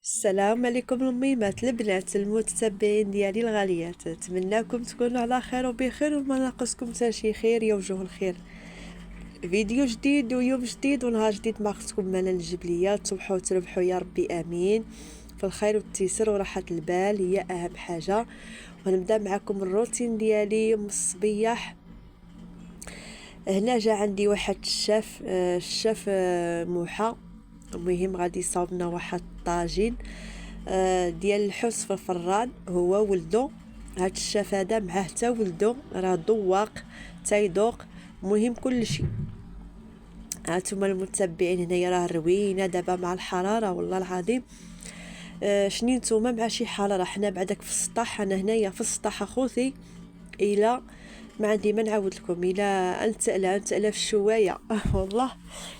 السلام عليكم الميمات البنات المتتبعين ديالي الغاليات، نتمنىكم تكونوا على خير وبخير وما ناقصكم حتى شي خير يا وجه الخير. فيديو جديد ويوم جديد ونهار جديد مع اختكم ملال الجبليه. تصبحوا وتربحوا يا ربي امين في الخير والتيسير وراحه البال هي اهم حاجه. ونبدا معكم الروتين ديالي من الصبيح. هنا جا عندي واحد الشاف موحى. المهم غادي يصاوب لنا واحد الطاجين ديال الحس في الفران هو ولدو. هاد الشاف هذا معاه حتى ولدو راه ذواق تيذوق. المهم كل شيء. هانتوما المتبعين هنايا راه روينه دابا مع الحراره والله العظيم. شني نتوما مع شي حراره؟ حنا بعدك في السطح، انا هنايا في السطح اخوتي. الا ما عندي ما نعاود لكم، الا نتألى في الشوايه والله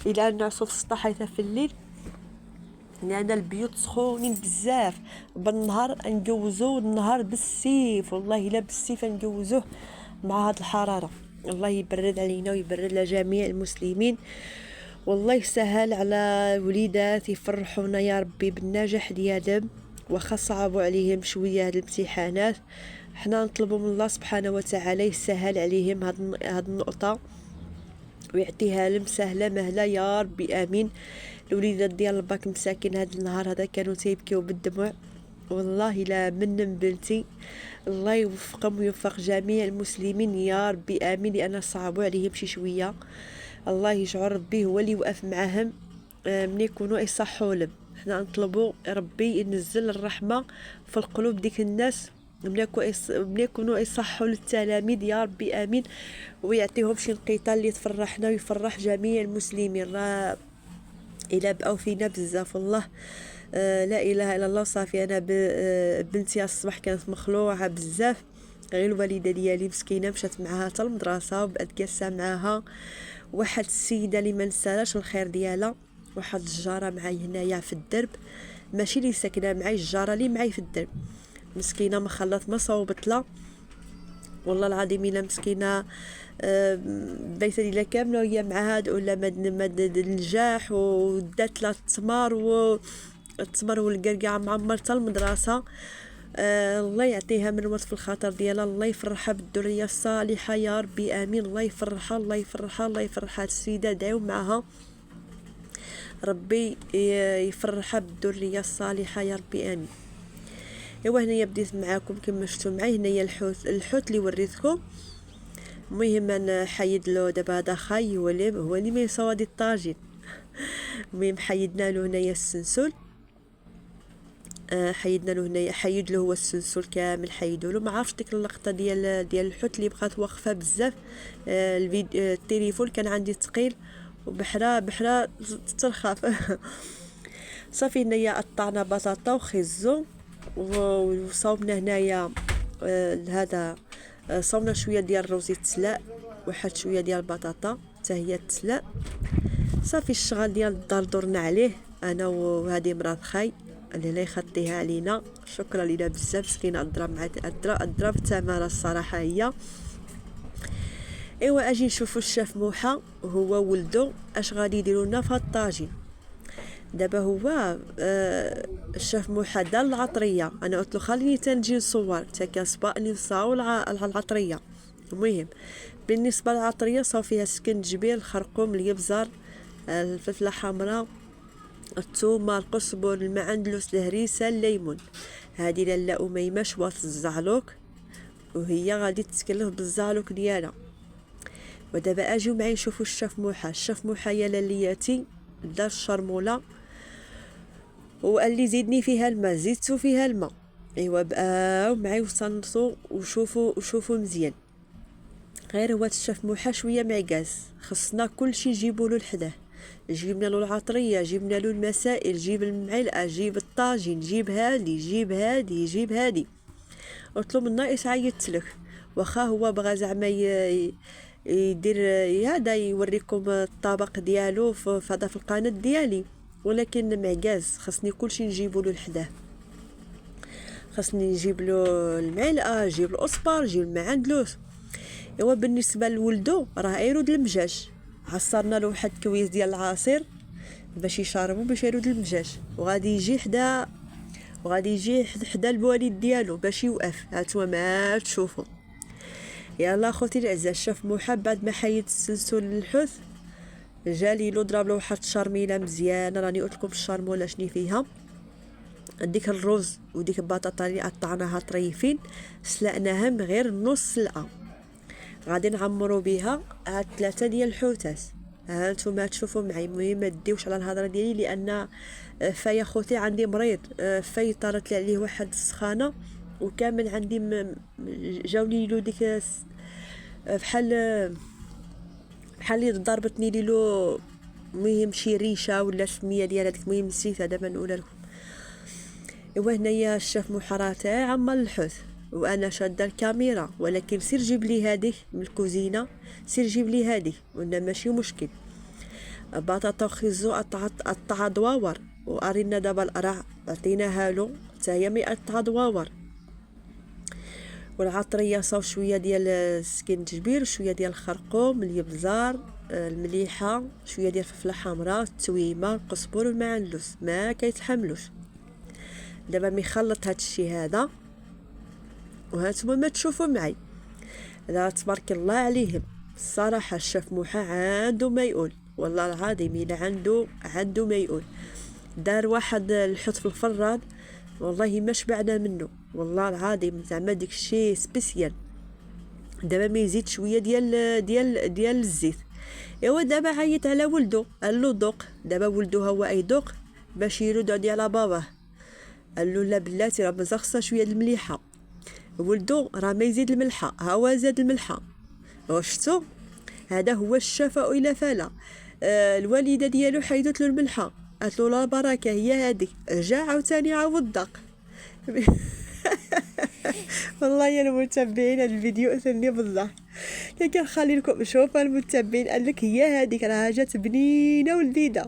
الا نعسو في السطح حتى في الليل، لان البيوت سخونين بزاف. بالنهار نجوزو النهار بالسيف، والله الا بالسيف نجوزوه مع هاد الحراره. الله يبرد علينا ويبرد لجميع المسلمين، والله يسهل على الوليدات يفرحونا يا ربي بالنجاح ديالهم. واخا صعبوا عليهم شويه هاد الامتحانات، حنا نطلبوا من الله سبحانه وتعالى يسهل عليهم هاد النقطه ويعطيها لهم سهله مهله يا ربي امين. الوليدات ديال الباك مساكين هاد النهار هذا كانوا تيبكيو بالدموع، والله لا من بنتي الله يوفقهم ويوفق جميع المسلمين يا ربي امين، لان صعبوا عليهم شي شويه. الله يجعل ربي هو اللي يوقف معاهم ملي يكونوا يصحوا لهم. حنا نطلبوا ربي ينزل الرحمه في القلوب ديك الناس ملي يكونوا يصحوا للتلاميذ يا ربي امين، ويعطيهم شي نقيطه اللي تفرحنا ويفرح جميع المسلمين. راه الا بقاو فينا بزاف والله. لا اله الا الله. صافي انا بنتي الصباح كانت مخلوعه بزاف، غير الوالده ديالي مسكينه مشات معاها حتى المدرسه وبقات جالسه معاها. واحد السيده اللي ما نسالاش الخير ديالها، واحد الجاره معايا هنايا في الدرب، ماشي اللي ساكنه معايا، الجاره اللي معايا في الدرب، مسكينه ما خلات ما صوبت لها والله العظيم. الا مسكينه بيت ديالها كامله وهي مع هاد ولا مد النجاح، ودات لها التمر والقرقع معمر حتى المدرسه. الله يعطيها من وقت في الخاطر ديالها، الله يفرحها بالذريه الصالحه يا ربي امين. الله يفرحها الله يفرحها الله يفرحها. السيده دعيو معها ربي يفرحها بالذريه الصالحه يا ربي امين. ايوا هنايا بديت معاكم كما شفتوا معايا هنايا الحوت اللي وريتكم. المهم انا حيد له دابا هذا خاي هو اللي ما يسوى هادي الطاجين. المهم حيدنا له هنايا السنسول، حيدنا له هنايا حيد له هو السنسول كامل حيدوا له. ما عرفتش ديك اللقطه ديال الحوت اللي بقات واقفه بزاف. التليفون كان عندي ثقيل وبحرا ترخف صافي هنايا قطعنا بطاطا وخيزو وصاوبنا هنايا هذا. صومنا شويه ديال الروز يتسلاء، واحد شويه ديال البطاطا حتى هي تسلاء. صافي الشغل ديال الدار درنا عليه انا وهذه مرات خاي اللي لا يخطيها علينا. شكرا لينا بزاف مسكينه اضرب الثمره الصراحه هي. ايوا اجي نشوفوا الشاف موحى هو ولدو اش غادي يديروا لنا في الطاجين. دابا هو الشاف موحى دار العطريه، انا قلت له خليني تنجي نصور حتى كسبقني نصاو العطريه. المهم بالنسبه للعطريه صاو فيها سكنجبير، الخرقوم، اليبزر، الفلفله حمراء، الثوم، القزبر، المعندلوس، الهريسه، الليمون. هذه لاله اميمه شواط الزعلوك وهي غادي تتكلف بالزعلوك ديالها. ودابا اجيو معايا نشوفوا الشاف موحى. الشاف موحى يا لالياتي دار الشرموله وقال لي زيدني فيها الماء، زيدتو فيها الماء. ايوا بقاو معايا وصنتو وشوفوا مزيان. غير هو الشاف موحى شويه معكاز، خصنا كلشي نجيبو له لحداه. جبنا له العطريه، جبنا له المسائل، جيب المعلقه، جيب الطاجين، جيب هادي جيب هادي جيب هادي. قلت له من ناقص عيطت لك. واخا هو بغى زعما يدير هذا يوريكم الطبق ديالو في هذا في القناه ديالي، ولكن معكاز خصني كلشي نجيبو له لحداه. خصني نجيب له المعلقه، نجيب الاصبر، نجيب المعندلوس. ايوا بالنسبه لولدو راه يرود المجاج، عصرنا له واحد كويس ديال العصير باش يشربو باش يرود المجاج، وغادي يجي حدا وغادي يجي حدا الوالد ديالو باش يوقف. هانتوما ما تشوفوا. يلا خوتي الاعزاء، الشاف موحى بعد ما حيد السلسل للحوت جا ليلو ضرب له واحد الشرميله مزيانه. راني قلت لكم الشرموله شني فيها، ديك الرز وديك البطاطا اللي قطعناها طريفين سلقناهم غير نص سلقه. غادي نعمروا بها هاد 3 ديال الحوتات. ها نتوما تشوفوا معايا. المهم ما ديوش على الهضره ديالي لان فايا خوتي عندي مريض، فاي طارت عليه واحد السخانه وكامل عندي جاوني له ديك بحال اللي ضربتني ليلو. المهم شي ريشه ولا السميه ديال هذيك، المهم نسيتها دابا نقولها لكم. ايوا هنايا الشاف محرات عمر الحوت وانا شاده الكاميرا، ولكن سير جيب لي هذه من الكوزينه، سير جيب لي هذه ولا ماشي مشكل. بطاطا وخيزو قطع دواور وارينا دابا القرع عطيناها له حتى هي ميقطع دواور. والعطريه صاو شويه ديال السكينجبير، شويه ديال الخرقوم، الابزار، المليحه، شويه ديال الفلفله حمراء، التويمه، القزبر والمعلوس ما كيتحملوش. دابا ميخلط هاد الشيء هذا وهانتوما ما تشوفوا معي. لا تبارك الله عليهم الصراحه الشاف موحى عنده ما يقول، والله العظيم الا عنده ما يقول. دار واحد الحوت في الفران والله ما شبعنا منه، والله العظيم زعما ديك الشيء سبيسيال. دابا ما يزيد شويه ديال الزيت. ايوا دابا عيط على ولدو قال له دوق. دابا ولدو هو يدوق باش يرد على باباه، قال له لا بلاتي راه مازال خصها شويه المليحه. ولدو راه ما يزيد الملحه، ها هو زاد الملحه. وشتو هذا هو الشفاء الى فلا. الوالده ديالو حيدت له الملحه، قالت له لا بركه هي هذيك، جا عاوتاني عاود داق. والله يا المتابعين الفيديو اثرني بالضحك. كنخلي لكم شوفوا المتابعين قال لك هي هذيك راه جات بنينه ولذيذه.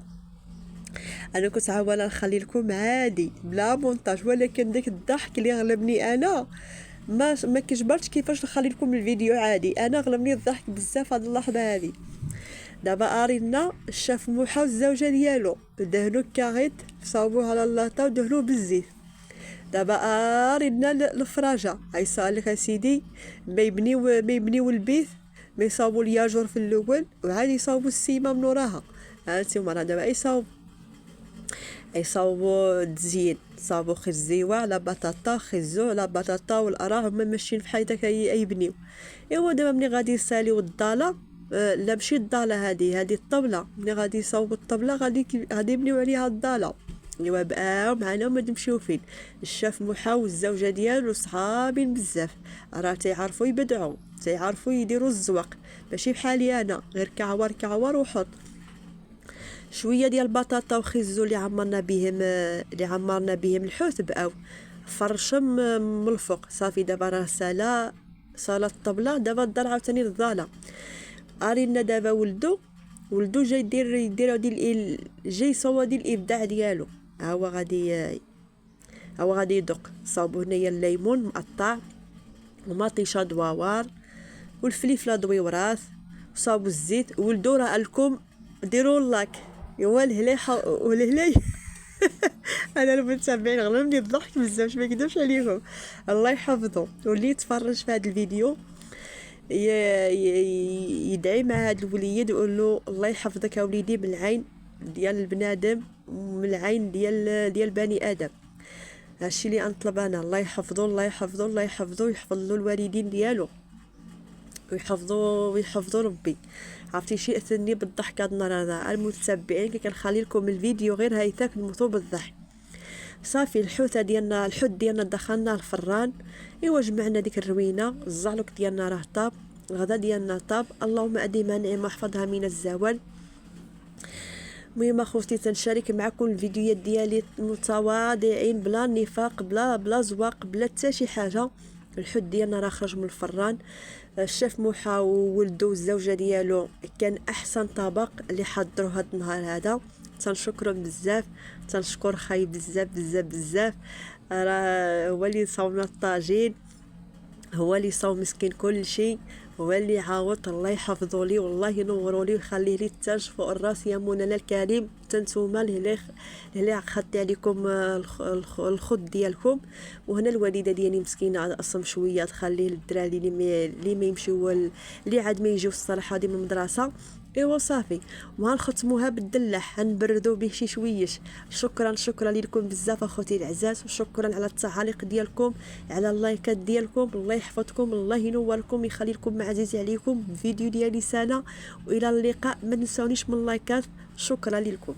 انا كنت عاوله نخلي لكم عادي بلا مونتاج، ولكن داك الضحك اللي غلبني انا ما كجبرتش كيفاش نخلي لكم الفيديو عادي. انا غلبني الضحك بزاف هاد اللحظه هذه. دابا ارينا الشاف موحى والزوجه ديالو دهنوا كاغيط صاوبوه على اللاطه ودهنوه بالزيت. دابا ارينا الفراجه غيصالك اسيدي ما يبنيو البيت، ما يصاوبوا الياجور في الاول وعاد يصاوبوا السيمه من وراها. هانتوما راه دابا يصاوبوا التزيين، صابوا خزيوه على بطاطا، خزو على بطاطا والقرع هما ماشيين في حياتك يبنيو. ايوا دابا ملي غادي يساليو الضاله، لا ماشي الضاله هذه الطبله، ملي غادي يصاوبوا الطبله غادي يبنيو عليها الضاله. ايوا بقاو معنا وما نمشيو فين. الشاف موحى والزوجه ديالو صحابين بزاف، راه تيعرفوا يبدعوا، تيعرفوا يديروا الزواق، ماشي بحالي انا غير كعور وحط. شويه ديال البطاطا وخيزو اللي عمرنا بهم الحوت بقاو فرشم من الفوق. صافي دابا راه سالا الطبله. دابا الدار عاوتاني الضاله. ارينا دابا ولدو جاي يدير جاي يصوى ديال الابداع ديالو. ها هو غادي يدق. صابو هنايا الليمون مقطع ومطيشه دواوار والفليفله دويورات وصابو الزيت. ولدو راه لكم ديروا لايك. ايوا الهلاي انا المتابعين غلبني الضحك بزاف ما نكذبش عليكم. الله يحفظه واللي يتفرج في هذا الفيديو يدعي مع هذا الوليد ويقول له الله يحفظك يا وليدي من العين ديال البنادم ومن العين ديال بني ادم. هادشي اللي نطلب انا. الله يحفظه الله يحفظه الله يحفظه، يحفظ له الوالدين ديالو ويحفظوا ربي. عرفتي شي اثني بالضحك هاد النهار هذا. المتابعين كنخلي لكم الفيديو غير هيثاك نموتوا بالضحك. صافي الحوت ديالنا دخلنا الفران. ايوا جمعنا ديك الروينه، الزعلوك ديالنا راه طاب، الغدا ديالنا طاب، اللهم اديمها نعمه واحفظها من الزوال. المهم اخوتي تنشارك معكم الفيديوهات ديالي متواضعين بلا نفاق بلا زواق بلا حتى شي حاجه. الحوت ديالنا راه خرج من الفران. الشيف موحى وولدو والزوجه ديالو كان احسن طبق اللي حضروا هاد النهار هذا. تنشكرهم بزاف، تنشكر خاي بزاف بزاف بزاف. راه هو اللي صاوبنا الطاجين هو اللي صاو مسكين كل شيء، هو اللي عاوط. الله يحفظه لي والله ينوروا لي ويخليه لي التاج فوق الراس يا منى الكريم. تنتوما اللي خدت عليكم الخد ديالكم. وهنا الوالده ديالي مسكينه اصلا شويه تخليه للدراري اللي ما يمشيو اللي عاد ما يجيو الصراحه ديما من المدرسه. ايوا صافي وغنختموها بالدلاح، غنبردو به شي شويش. شكرا لكم بزاف اخوتي العزاز، وشكرا على التعاليق ديالكم، على اللايكات ديالكم. الله يحفظكم، الله ينوركم، يخلي لكم عزيز عليكم. فيديو ديالي سنه، والى اللقاء. ما تنسونيش من اللايكات. شكرا لكم.